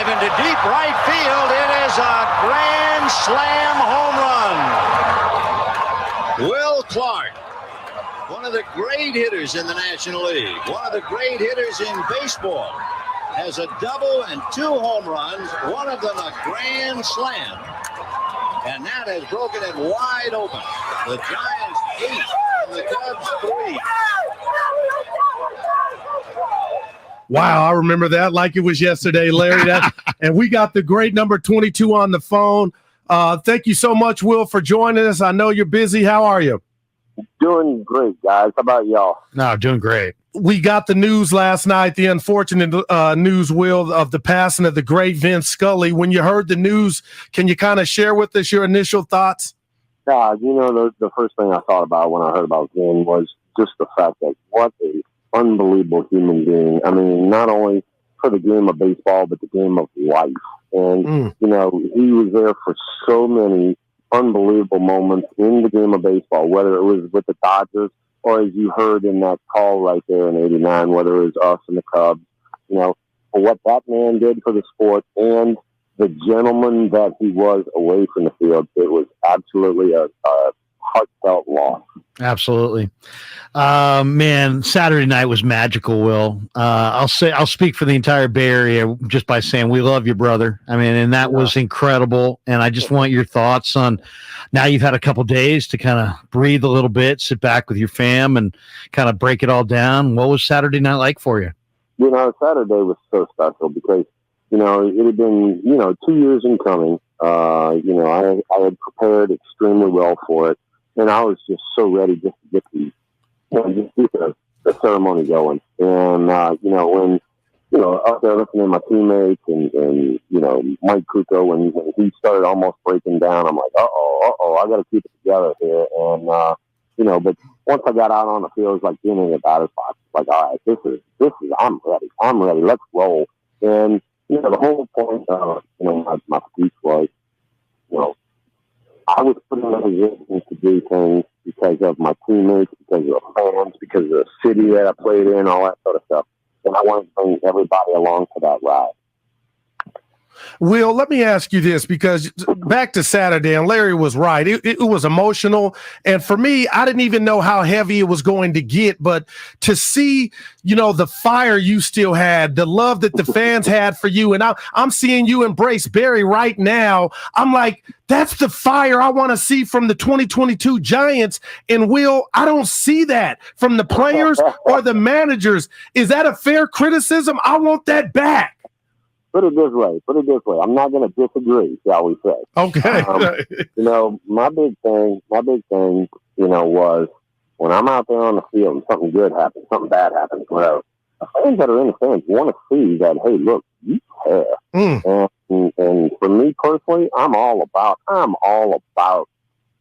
drive into deep right field. It is a grand slam home run. Will Clark, one of the great hitters in the National League, one of the great hitters in baseball, has a double and 2 home runs, one of them a grand slam. And that has broken it wide open. The Giants 8 and the Cubs 3. Wow, I remember that like it was yesterday, Larry. And we got the great number 22 on the phone. Thank you so much, Will, for joining us. I know you're busy. How are you? Doing great, guys. How about y'all? No, doing great. We got the news last night, the unfortunate news, Will, of the passing of the great Vince Scully. When you heard the news, can you kind of share with us your initial thoughts? The first thing I thought about when I heard about Vin was just the fact that what a unbelievable human being. I mean, not only for the game of baseball, but the game of life. And, he was there for so many unbelievable moments in the game of baseball, whether it was with the Dodgers or as you heard in that call right there in '89, whether it was us and the Cubs, for what that man did for the sport and the gentleman that he was away from the field, it was absolutely a heartfelt loss. Absolutely. Man, Saturday night was magical, Will. I'll speak for the entire Bay Area just by saying we love you, brother. I mean, and that was incredible. And I just want your thoughts on, now you've had a couple days to kind of breathe a little bit, sit back with your fam and kind of break it all down. What was Saturday night like for you? Saturday was so special because, it had been, 2 years in coming. I had prepared extremely well for it. And I was just so ready just to get the ceremony going. And, when, up there looking at my teammates and Mike Krueger, when he started almost breaking down, I'm like, I got to keep it together here. And, but once I got out on the field, it was like being in the batter's box. Like, all right, this is, I'm ready. Let's roll. And, the whole point of, my speech was, I was put in a position to do things because of my teammates, because of the fans, because of the city that I played in, all that sort of stuff. And I wanted to bring everybody along for that ride. Will, let me ask you this, because back to Saturday, and Larry was right. It was emotional. And for me, I didn't even know how heavy it was going to get. But to see, the fire you still had, the love that the fans had for you, and I'm seeing you embrace Barry right now. I'm like, that's the fire I want to see from the 2022 Giants. And Will, I don't see that from the players or the managers. Is that a fair criticism? I want that back. Put it this way. I'm not going to disagree, shall we say. Okay. My big thing, was when I'm out there on the field and something good happens, something bad happens, whatever, the fans that are in the stands want to see that, hey, look, you care. And for me personally, I'm all about,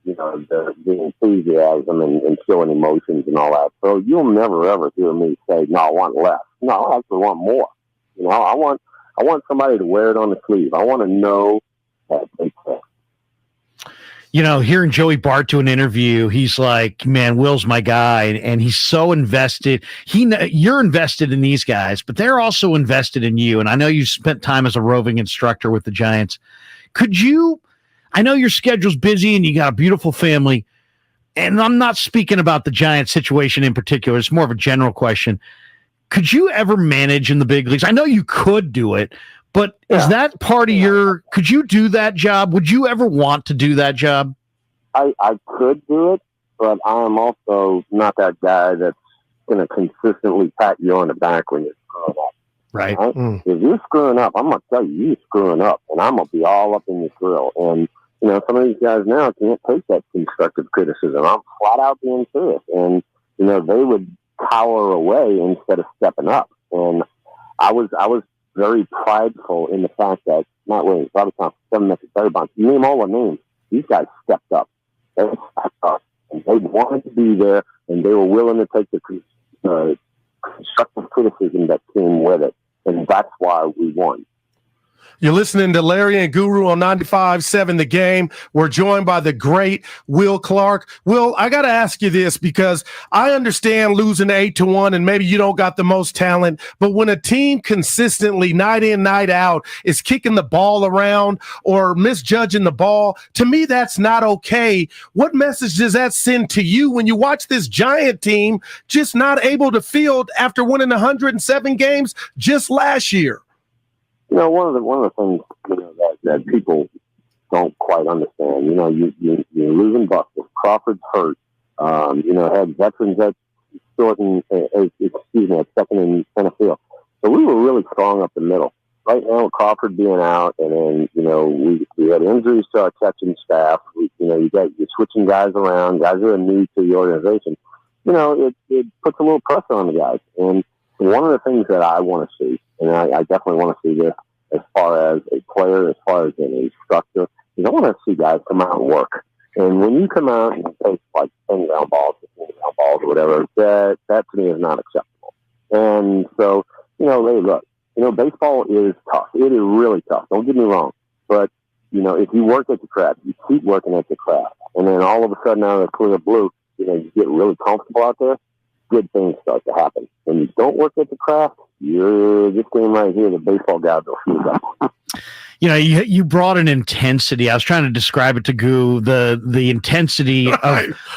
the enthusiasm and showing emotions and all that. So you'll never, ever hear me say, no, I want less. No, I actually want more. I want somebody to wear it on the sleeve. I want to know that they care. Hearing Joey Bart do an interview, he's like, man, Will's my guy. And he's so invested. You're invested in these guys, but they're also invested in you. And I know you spent time as a roving instructor with the Giants. I know your schedule's busy and you got a beautiful family. And I'm not speaking about the Giants situation in particular. It's more of a general question. Could you ever manage in the big leagues? I know you could do it, but is that part of could you do that job? Would you ever want to do that job? I could do it, but I am also not that guy that's going to consistently pat you on the back when you're screwing up. Right. If you're screwing up, I'm going to tell you, you're screwing up, and I'm going to be all up in your grill. And, some of these guys now can't take that constructive criticism. I'm flat out being serious. And, they would cower away instead of stepping up. And I was very prideful in the fact that Matt Williams, Robert Thompson, Kevin Mitchell, Barry Bonds, you name all the names, these guys stepped up. They stepped up. And they wanted to be there, and they were willing to take the constructive criticism that came with it. And that's why we won. You're listening to Larry and Guru on 95.7 The Game. We're joined by the great Will Clark. Will, I got to ask you this because I understand losing 8-1 and maybe you don't got the most talent, but when a team consistently night in, night out is kicking the ball around or misjudging the ball, to me, that's not okay. What message does that send to you when you watch this Giant team just not able to field after winning 107 games just last year? You know, one of the things, you know, that people don't quite understand. You know, you're losing Buster. Crawford's hurt. You know, had veterans at second and center field. So we were really strong up the middle. Right now, with Crawford being out, and then, you know, we had injuries to our catching staff. You're switching guys around. Guys who are new to the organization. You know, it puts a little pressure on the guys. And one of the things that I want to see, and I definitely want to see this as far as a player, as far as an instructor, is I want to see guys come out and work. And when you come out and take like 10 ground balls, 15 ground balls, or whatever, that to me is not acceptable. And so, you know, hey, look, you know, baseball is tough. It is really tough. Don't get me wrong. But, you know, if you work at the craft, you keep working at the craft, and then all of a sudden out of the clear blue, you know, you get really comfortable out there, good things start to happen. When you don't work at the craft, you're this game right here, the baseball guys will shoot up. You know, you brought an intensity. I was trying to describe it to Goo, the intensity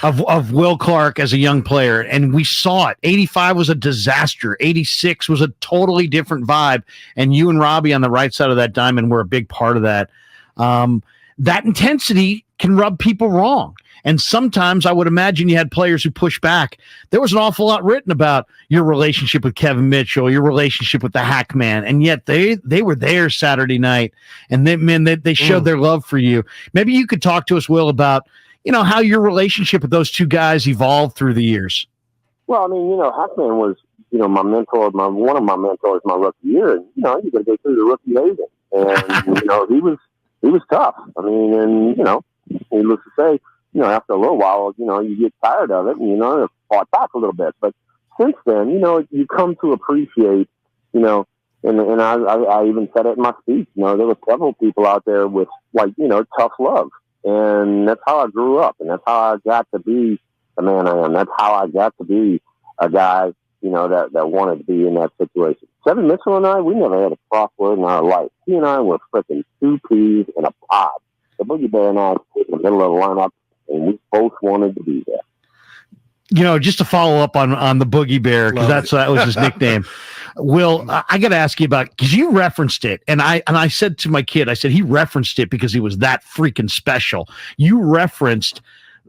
of Will Clark as a young player, and we saw it. 85 was a disaster. 86 was a totally different vibe, and you and Robbie on the right side of that diamond were a big part of that. That intensity can rub people wrong. And sometimes I would imagine you had players who push back. There was an awful lot written about your relationship with Kevin Mitchell, your relationship with the Hackman, and yet they were there Saturday night, and they showed their love for you. Maybe you could talk to us, Will, about, you know, how your relationship with those two guys evolved through the years. Well, I mean, you know, Hackman was, you know, my mentor, one of my mentors my rookie year, and, you know, you got to go through the rookie agent, and you know, he was tough. I mean, and, you know, needless to say, you know, after a little while, you know, you get tired of it and, you know, fought back a little bit. But since then, you know, you come to appreciate, you know, and I even said it in my speech, you know, there were several people out there with, like, you know, tough love. And that's how I grew up. And that's how I got to be the man I am. That's how I got to be a guy, you know, that wanted to be in that situation. Kevin Mitchell and I, we never had a crossword in our life. He and I were freaking two peas in a pod. The Boogie Bear and I were in the middle of the lineup, and we both wanted to be there. You know, just to follow up on the Boogie Bear, because that was his nickname. Will, I got to ask you about, because you referenced it, and I said to my kid, I said he referenced it because he was that freaking special. You referenced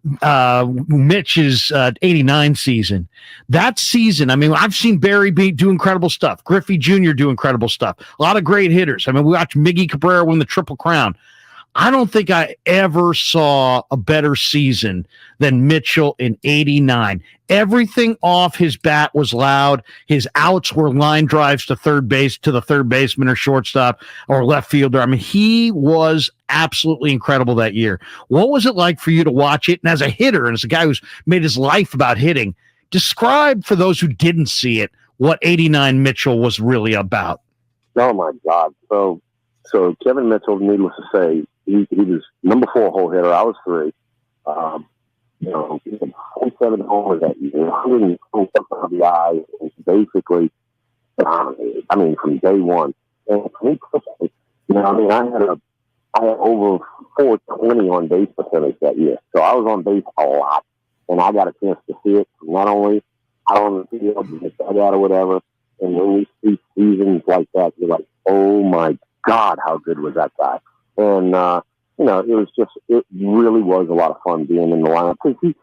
Mitch's 89 season. That season, I mean, I've seen Barry do incredible stuff. Griffey Jr. do incredible stuff. A lot of great hitters. I mean, we watched Miggy Cabrera win the Triple Crown. I don't think I ever saw a better season than Mitchell in 89. Everything off his bat was loud. His outs were line drives to third base, to the third baseman or shortstop or left fielder. I mean, he was absolutely incredible that year. What was it like for you to watch it? And as a hitter, and as a guy who's made his life about hitting, describe for those who didn't see it what 89 Mitchell was really about. Oh, my God. So Kevin Mitchell, needless to say, he was number 4 hole hitter. I was 3. You know, he had 47 homers that year, 127 RBIs, and basically dominated. I mean, from day one. And for me personally, you know, I mean, I had over 420 on base percentage that year. So I was on base a lot, and I got a chance to see it not only out on the field, but the dugout or whatever. And when we see seasons like that, you're like, oh my God, how good was that guy? And, you know, it really was a lot of fun being in the lineup. Because he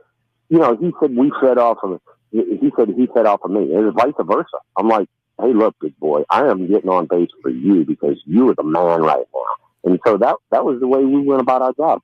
said he fed off of me. It was vice versa. I'm like, hey, look, big boy, I am getting on base for you because you are the man right now. And so that was the way we went about our job.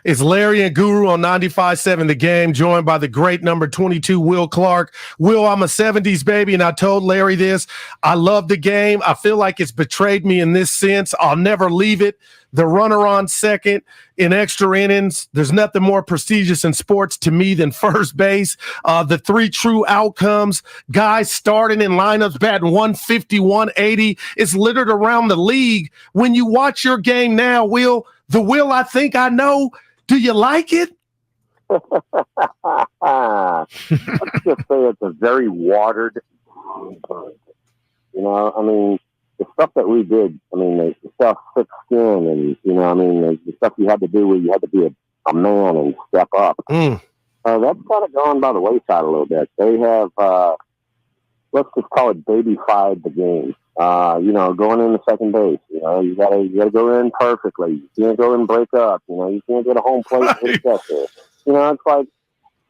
It's Larry and Guru on 95.7 The Game, joined by the great number 22, Will Clark. Will, I'm a 70s baby, and I told Larry this. I love the game. I feel like it's betrayed me in this sense. I'll never leave it. the runner on second in extra innings. There's nothing more prestigious in sports to me than first base. The 3 true outcomes, guys starting in lineups batting 150, 180. It's littered around the league. When you watch your game now, Will, the Will I think I know, do you like it? Let's just say it's a very watered. You know, I mean, the stuff that we did, I mean, the stuff thick skin and, you know, I mean, the stuff you had to do where you had to be a man and step up. That's kind of gone by the wayside a little bit. They have, let's just call it baby-fied the game. You know, going into second base, you know, you gotta go in perfectly. You can't go and break up. You know, you can't get a home plate and hit a catcher. You know, it's like,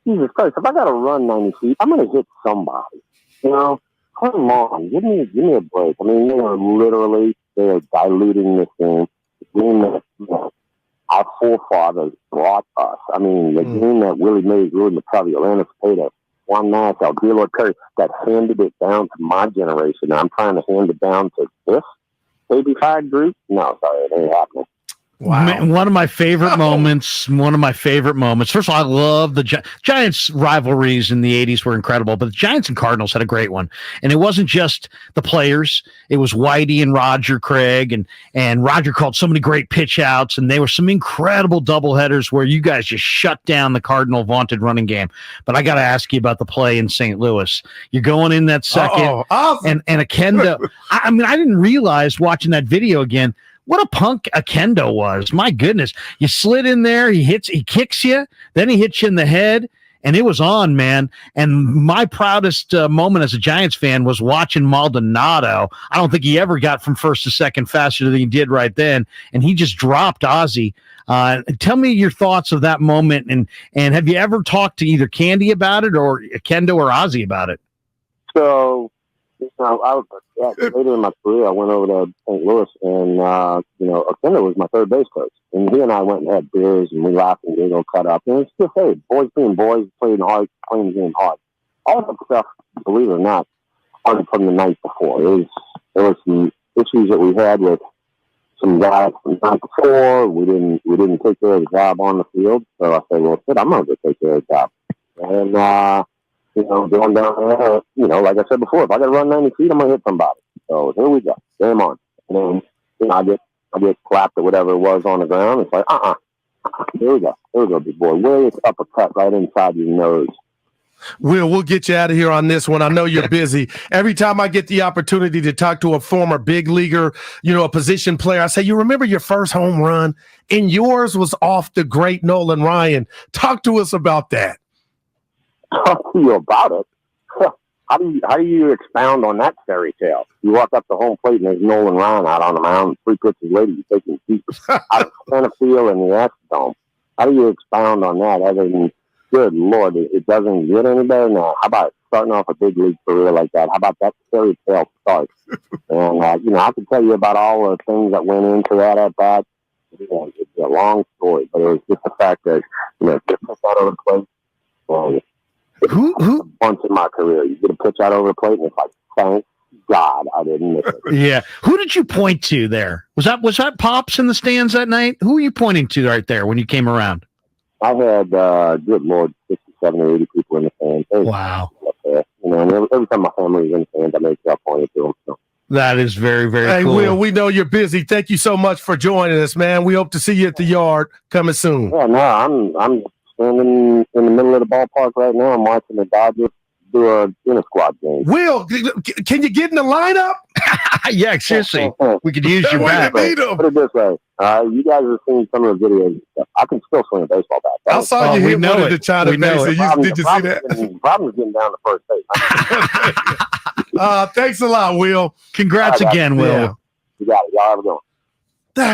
Jesus Christ, if I got to run 90 feet, I'm going to hit somebody. You know, come on, give me a break. I mean, they are diluting this game. The game that, you know, our forefathers brought us. I mean, the game that Willie Mays, Rudy McCovey, Orlando Cepeda, Juan Nash, Alvilo Curry, that handed it down to my generation. I'm trying to hand it down to this baby-fied group. No, sorry, it ain't happening. Wow. One of my favorite moments. First of all, I love the Giants rivalries in the 80s were incredible, but the Giants and Cardinals had a great one. And it wasn't just the players. It was Whitey and Roger Craig, and Roger called so many great pitch outs, and they were some incredible doubleheaders where you guys just shut down the Cardinal vaunted running game. But I got to ask you about the play in St. Louis. You're going in that second, awesome. and Akendo. I mean, I didn't realize watching that video again what a punk Akendo was. My goodness. You slid in there, he kicks you, then he hits you in the head, and it was on, man. And my proudest moment as a Giants fan was watching Maldonado. I don't think he ever got from first to second faster than he did right then, and he just dropped Ozzie. Tell me your thoughts of that moment, and have you ever talked to either Candy about it or Akendo or Ozzie about it? So, you know, later in my career, I went over to St. Louis, and you know, Akendo was my third base coach, and he and I went and had beers, and we laughed and giggled, cut up, and it's just, hey, boys being boys, playing hard, playing the game hard. All that stuff, believe it or not, started from the night before. There was some issues that we had with some guys from the night before. We didn't take care of the job on the field, so I said, well, shit, I'm gonna go take care of the job, and you know, going down there, you know, like I said before, if I got to run 90 feet, I'm going to hit somebody. So here we go. Game on. And then, you know, I get clapped or whatever it was on the ground. It's like, Here we go, big boy. Where is uppercut right inside your nose? We'll get you out of here on this one. I know you're busy. Every time I get the opportunity to talk to a former big leaguer, you know, a position player, I say, you remember your first home run? And yours was off the great Nolan Ryan. Talk to us about that. Talk to you about it. How do you expound on that fairy tale? You walk up to home plate and there's Nolan Ryan out on the mound. 3 pitches later, you're taking deep out of center field in the Astrodome. How do you expound on that other than, good Lord, it doesn't get any better now? How about starting off a big league career like that? How about that fairy tale start? And, you know, I can tell you about all the things that went into that at bat. You know, it's a long story, but it was just the fact that, you know, just put that on the plate. Who Once in my career, you get a pitch out over the plate, and it's like, thank God I didn't miss it. Yeah. Who did you point to there? Was that Pops in the stands that night? Who were you pointing to right there when you came around? I had, good Lord, 67 or 80 people in the stands. Wow. You know, and every time my family was in the stands, I made sure I pointed to them. So. That is very, very hey, cool. Will, we know you're busy. Thank you so much for joining us, man. We hope to see you at the yard coming soon. Yeah, no, I'm standing in the middle of the ballpark right now. I'm watching the Dodgers do a inter-squad game. Will, can you get in the lineup? Yeah, seriously. We could use your bat. Put it this way. You guys have seen some of the videos and stuff. I can still swing a baseball bat. I saw you hit one of the China base. Did you see that? The problem is getting down to first base. Thanks a lot, Will. Congrats again, Will. You got it. Y'all have a good one.